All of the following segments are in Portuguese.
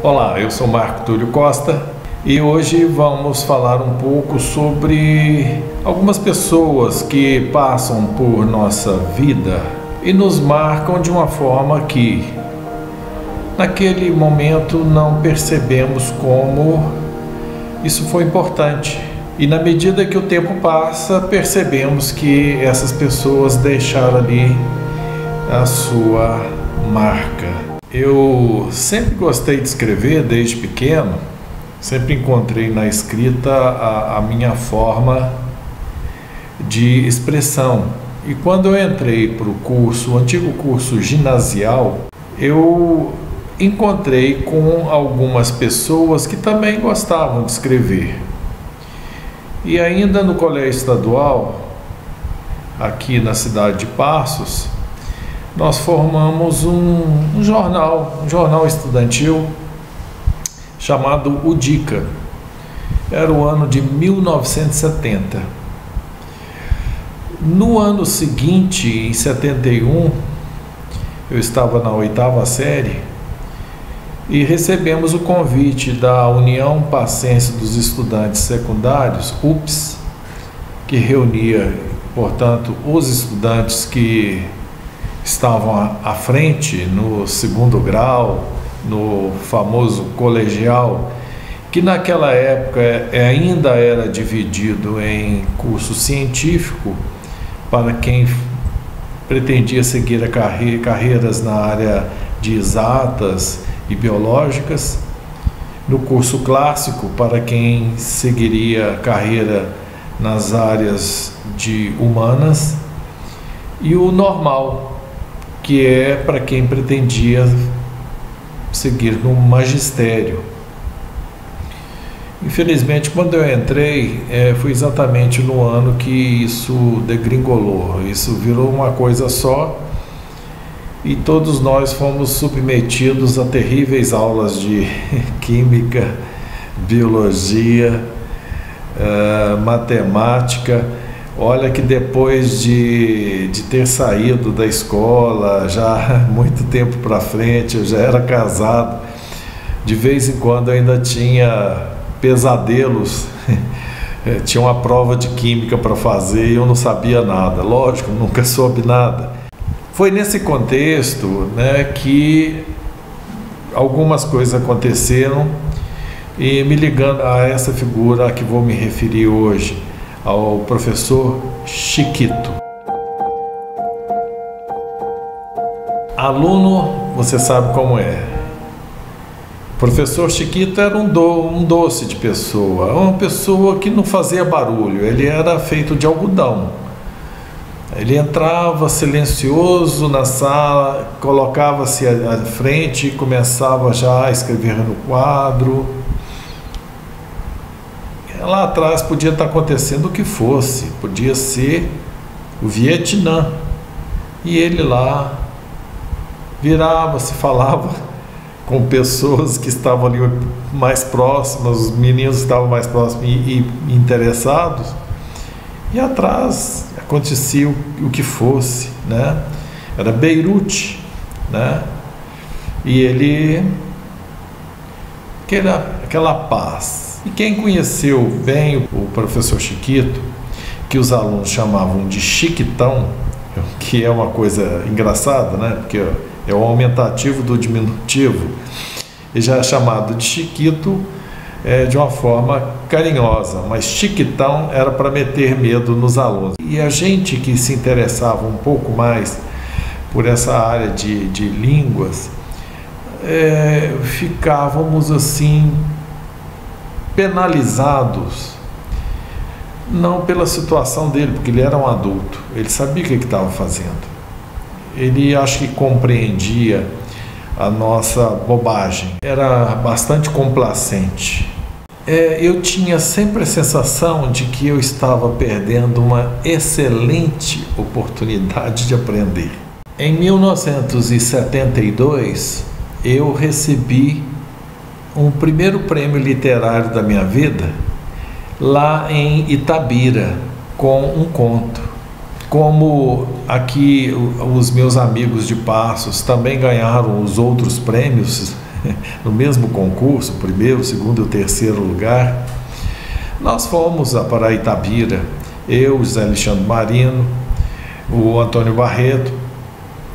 Olá, eu sou Marco Túlio Costa e hoje vamos falar um pouco sobre algumas pessoas que passam por nossa vida e nos marcam de uma forma que naquele momento não percebemos como isso foi importante. E na medida que o tempo passa, percebemos que essas pessoas deixaram ali a sua marca. Eu sempre gostei de escrever desde pequeno, sempre encontrei na escrita a minha forma de expressão. E quando eu entrei para o antigo curso ginasial, eu encontrei com algumas pessoas que também gostavam de escrever. E ainda no colégio estadual, aqui na cidade de Passos, nós formamos um jornal estudantil chamado O Dica. Era o ano de 1970. No ano seguinte, em 71, eu estava na 8ª série e recebemos o convite da União Passense dos Estudantes Secundários, UPS, que reunia, portanto, os estudantes que estavam à frente no segundo grau, no famoso colegial, que naquela época ainda era dividido em curso científico para quem pretendia seguir carreiras na área de exatas e biológicas, no curso clássico para quem seguiria carreira nas áreas de humanas, e o normal, que é para quem pretendia seguir no magistério. Infelizmente, quando eu entrei, foi exatamente no ano que isso degringolou, isso virou uma coisa só, e todos nós fomos submetidos a terríveis aulas de química, biologia, matemática. Olha que depois de ter saído da escola, já muito tempo para frente, eu já era casado, de vez em quando eu ainda tinha pesadelos, tinha uma prova de química para fazer e eu não sabia nada, lógico, nunca soube nada. Foi nesse contexto, que algumas coisas aconteceram e me ligando a essa figura a que vou me referir hoje, ao professor Chiquito. Aluno, você sabe como é. O professor Chiquito era um doce de pessoa, uma pessoa que não fazia barulho, ele era feito de algodão. Ele entrava silencioso na sala, colocava-se à frente e começava já a escrever no quadro. Lá atrás podia estar acontecendo o que fosse, podia ser o Vietnã, e ele lá virava-se, falava com pessoas que estavam ali mais próximas, os meninos estavam mais próximos e interessados, e atrás acontecia o que fosse, Era Beirute, E ele, aquela paz. E quem conheceu bem o professor Chiquito, que os alunos chamavam de Chiquitão, que é uma coisa engraçada, Porque é o aumentativo do diminutivo, e já é chamado de Chiquito de uma forma carinhosa, mas Chiquitão era para meter medo nos alunos. E a gente que se interessava um pouco mais por essa área de línguas, ficávamos assim penalizados, não pela situação dele, porque ele era um adulto, ele sabia o que estava fazendo, ele acho que compreendia a nossa bobagem, era bastante complacente. Eu tinha sempre a sensação de que eu estava perdendo uma excelente oportunidade de aprender. Em 1972, eu recebi um primeiro prêmio literário da minha vida lá em Itabira, com um conto. Como aqui os meus amigos de Passos também ganharam os outros prêmios no mesmo concurso, primeiro, segundo e terceiro lugar. Nós fomos para Itabira, eu, José Alexandre Marino, o Antônio Barreto.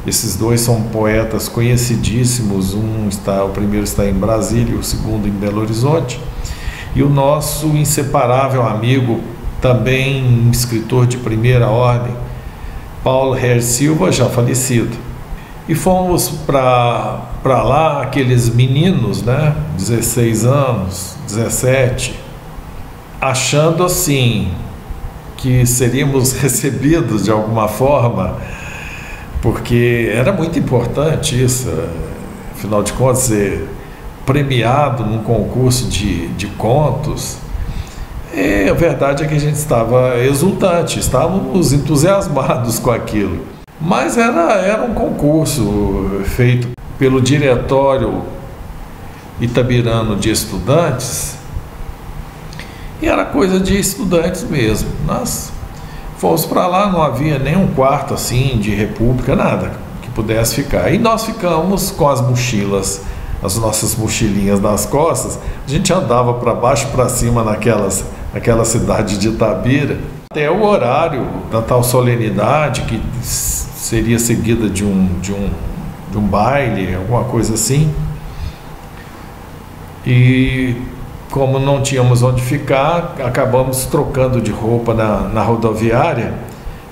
Esses dois são poetas conhecidíssimos, o primeiro está em Brasília, o segundo em Belo Horizonte. E o nosso inseparável amigo, também escritor de primeira ordem, Paulo Regis Silva, já falecido. E fomos para lá, aqueles meninos, né, 16 anos, 17, achando assim que seríamos recebidos de alguma forma, porque era muito importante isso, afinal de contas, ser premiado num concurso de contos. E a verdade é que a gente estava exultante, estávamos entusiasmados com aquilo. Mas era um concurso feito pelo Diretório Itabirano de Estudantes, e era coisa de estudantes mesmo. Nós fomos para lá, não havia nenhum quarto assim de república, nada que pudesse ficar. E nós ficamos com as mochilas, as nossas mochilinhas nas costas. A gente andava para baixo e para cima naquela cidade de Itabira, até o horário da tal solenidade, que seria seguida de um baile, alguma coisa assim. E como não tínhamos onde ficar, acabamos trocando de roupa na rodoviária.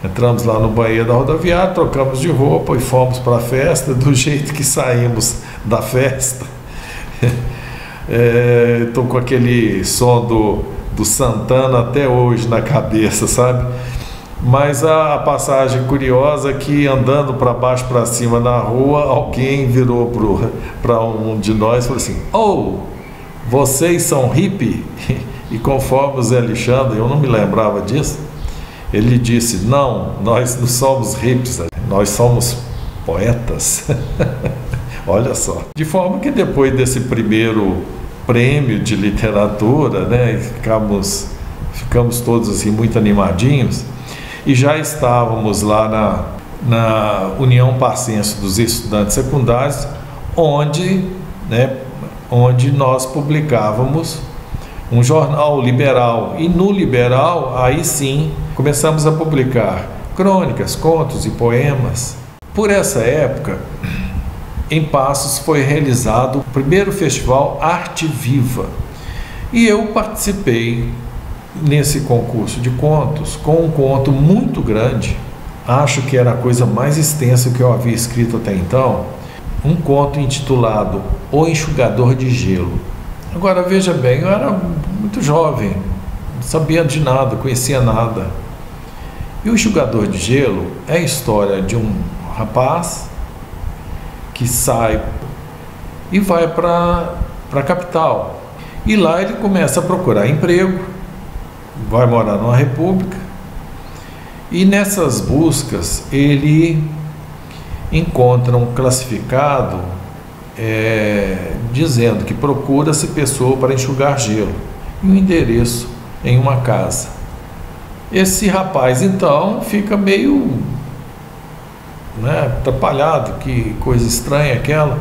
Entramos lá no banheiro da rodoviária, trocamos de roupa e fomos para a festa. Do jeito que saímos da festa, estou com aquele som do Santana até hoje na cabeça, sabe? Mas a passagem curiosa é que, andando para baixo para cima na rua, alguém virou para um de nós e falou assim: "Oh, vocês são hippie?" E conforme o Zé Alexandre, eu não me lembrava disso, ele disse: "Não, nós não somos hippies, nós somos poetas." Olha só. De forma que depois desse primeiro prêmio de literatura, né, ficamos todos assim muito animadinhos, e já estávamos lá na União Parcense dos Estudantes Secundários, onde nós publicávamos um jornal liberal. E no liberal, aí sim, começamos a publicar crônicas, contos e poemas. Por essa época, em Passos foi realizado o primeiro festival Arte Viva, e eu participei nesse concurso de contos com um conto muito grande. Acho que era a coisa mais extensa que eu havia escrito até então, um conto intitulado O Enxugador de Gelo. Agora veja bem, eu era muito jovem, não sabia de nada, conhecia nada. E o Enxugador de Gelo é a história de um rapaz que sai e vai para a capital, e lá ele começa a procurar emprego, vai morar numa república, e nessas buscas ele encontra um classificado dizendo que procura-se pessoa para enxugar gelo, e um endereço em uma casa. Esse rapaz então fica meio atrapalhado, que coisa estranha aquela,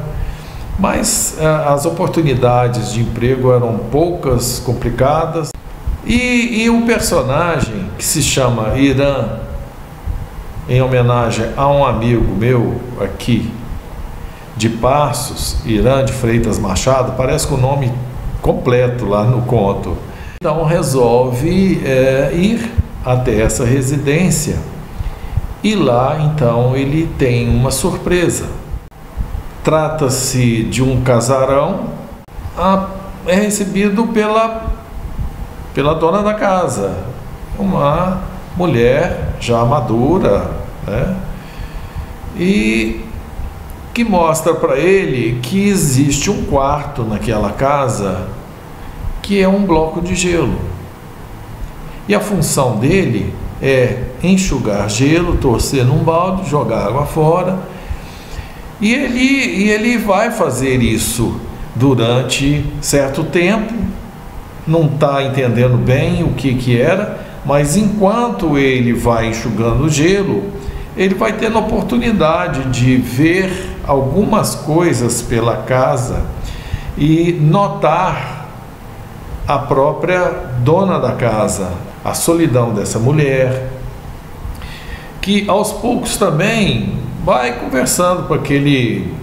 mas as oportunidades de emprego eram poucas, complicadas, e o personagem, que se chama Irã, em homenagem a um amigo meu aqui de Passos, Irã de Freitas Machado, parece com o nome completo lá no conto. Então resolve ir até essa residência, e lá então ele tem uma surpresa. Trata-se de um casarão, é recebido pela dona da casa, uma mulher já madura, né? E que mostra para ele que existe um quarto naquela casa que é um bloco de gelo, e a função dele é enxugar gelo, torcer num balde, jogar água fora, e ele vai fazer isso durante certo tempo. Não está entendendo bem o que era, mas enquanto ele vai enxugando o gelo, ele vai tendo a oportunidade de ver algumas coisas pela casa e notar a própria dona da casa, a solidão dessa mulher, que aos poucos também vai conversando com aquele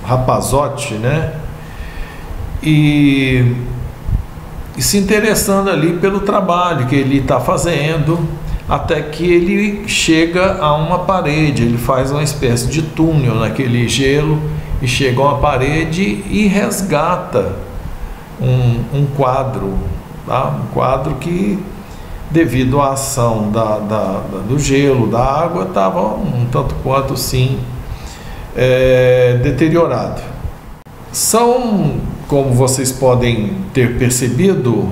rapazote, né? E se interessando ali pelo trabalho que ele está fazendo, até que ele chega a uma parede, ele faz uma espécie de túnel naquele gelo e chega a uma parede e resgata um quadro, tá? Um quadro que, devido à ação do gelo, da água, estava um tanto quanto sim deteriorado. São, como vocês podem ter percebido,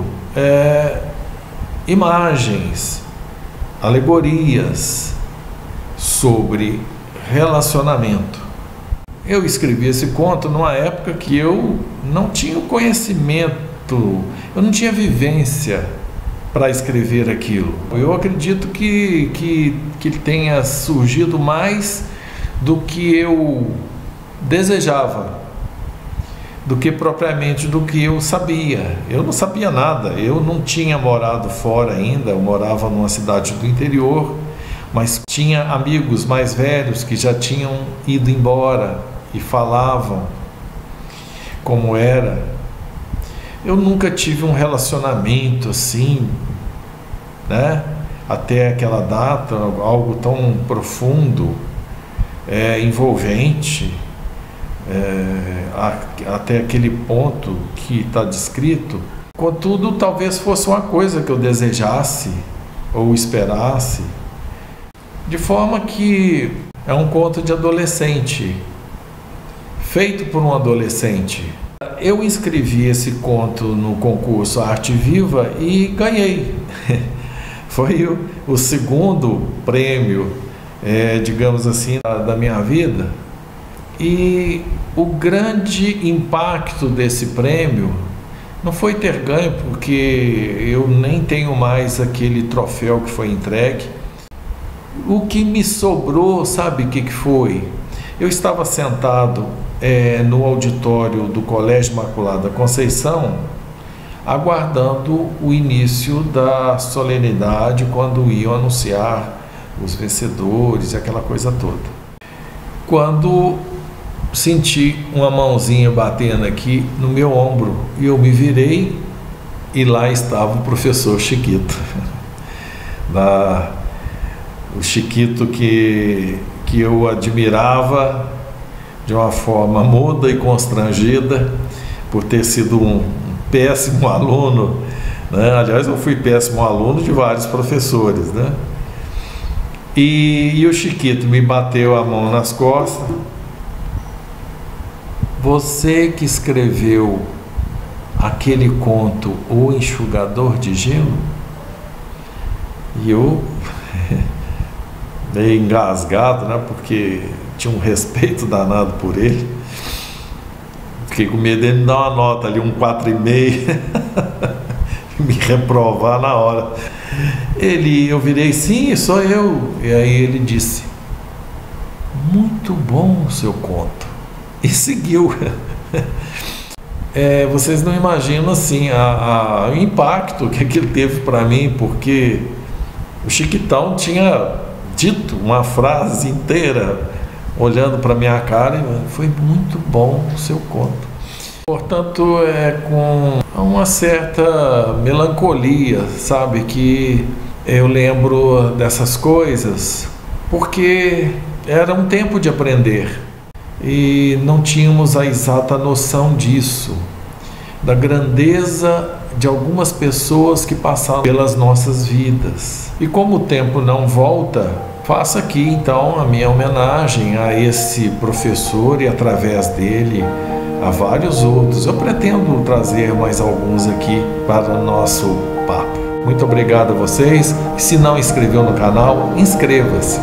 imagens, alegorias sobre relacionamento. Eu escrevi esse conto numa época que eu não tinha conhecimento, eu não tinha vivência para escrever aquilo. Eu acredito que tenha surgido mais do que eu desejava, do que propriamente do que eu sabia. Eu não sabia nada, eu não tinha morado fora ainda, eu morava numa cidade do interior, mas tinha amigos mais velhos que já tinham ido embora e falavam como era. Eu nunca tive um relacionamento assim, né? Até aquela data, algo tão profundo, envolvente, até aquele ponto que está descrito. Contudo, talvez fosse uma coisa que eu desejasse ou esperasse, de forma que é um conto de adolescente, feito por um adolescente. Eu inscrevi esse conto no concurso Arte Viva e ganhei. Foi o segundo prêmio, digamos assim, da minha vida. E o grande impacto desse prêmio não foi ter ganho, porque eu nem tenho mais aquele troféu que foi entregue. O que me sobrou, sabe o que foi? Eu estava sentado no auditório do Colégio Imaculada Conceição, aguardando o início da solenidade, quando iam anunciar os vencedores e aquela coisa toda. Quando senti uma mãozinha batendo aqui no meu ombro e eu me virei e lá estava o professor Chiquito. O Chiquito que eu admirava de uma forma muda e constrangida por ter sido um péssimo aluno, né? Aliás, eu fui péssimo aluno de vários professores, né? E o Chiquito me bateu a mão nas costas. Você que escreveu aquele conto O Enxugador de Gelo? E eu meio engasgado, né? Porque tinha um respeito danado por ele. Fiquei com medo dele me dar uma nota ali, um 4,5, me reprovar na hora. Eu virei, sim, sou eu. E aí ele disse, muito bom o seu conto. E seguiu. Vocês não imaginam assim o impacto que aquilo teve para mim, porque o Chiquitão tinha dito uma frase inteira olhando para minha cara e foi muito bom o seu conto. Portanto, com uma certa melancolia, sabe, que eu lembro dessas coisas, porque era um tempo de aprender e não tínhamos a exata noção disso, da grandeza de algumas pessoas que passaram pelas nossas vidas. E como o tempo não volta, faço aqui então a minha homenagem a esse professor e através dele a vários outros. Eu pretendo trazer mais alguns aqui para o nosso papo. Muito obrigado a vocês. E se não inscreveu no canal, inscreva-se.